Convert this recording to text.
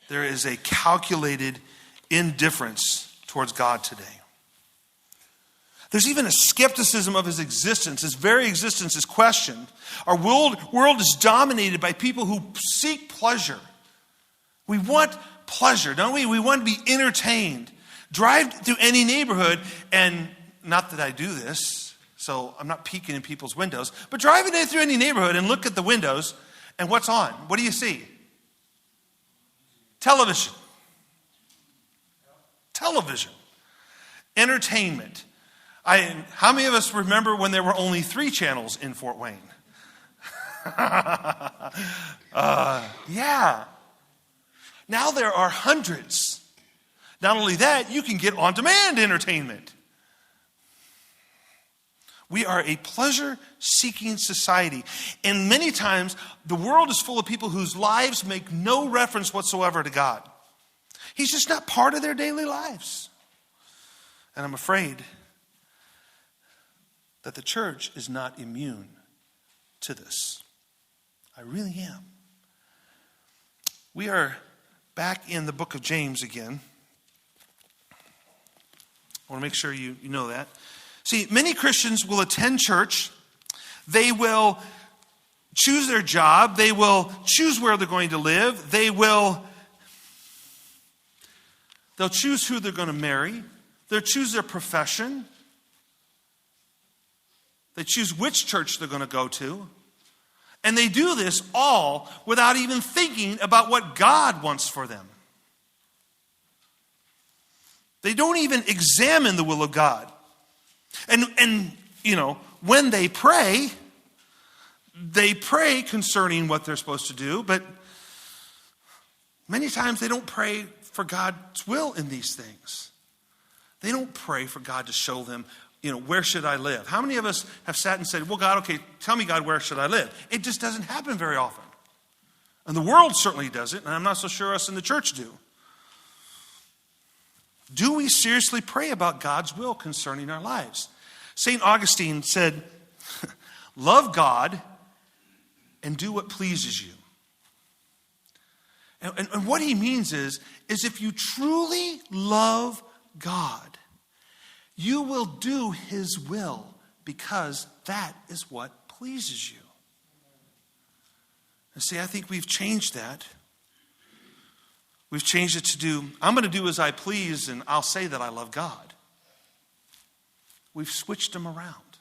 There is a calculated indifference towards God today. There's even a skepticism of his existence. His very existence is questioned. Our world is dominated by people who seek pleasure. We want pleasure, don't we? We want to be entertained. Drive through any neighborhood, and not that I do this, so I'm not peeking in people's windows, but driving through any neighborhood and look at the windows, and what's on? What do you see? Television. Television. Entertainment. How many of us remember when there were only 3 channels in Fort Wayne? Yeah. Now there are hundreds. Not only that, you can get on-demand entertainment. We are a pleasure-seeking society. And many times, the world is full of people whose lives make no reference whatsoever to God. He's just not part of their daily lives. And I'm afraid that the church is not immune to this. I really am. We are back in the book of James again. I want to make sure you know that. See, many Christians will attend church. They will choose their job. They will choose where they're going to live. They'll choose who they're going to marry. They'll choose their profession. They choose which church they're going to go to. And they do this all without even thinking about what God wants for them. They don't even examine the will of God. And when they pray concerning what they're supposed to do, but many times they don't pray for God's will in these things. They don't pray for God to show them, where should I live? How many of us have sat and said, well, God, okay, tell me, God, where should I live? It just doesn't happen very often. And the world certainly does it, and I'm not so sure us in the church do. Do we seriously pray about God's will concerning our lives? St. Augustine said, love God and do what pleases you. And what he means is if you truly love God, you will do his will because that is what pleases you. And see, I think we've changed that. We've changed it to do, I'm going to do as I please and I'll say that I love God. We've switched them around.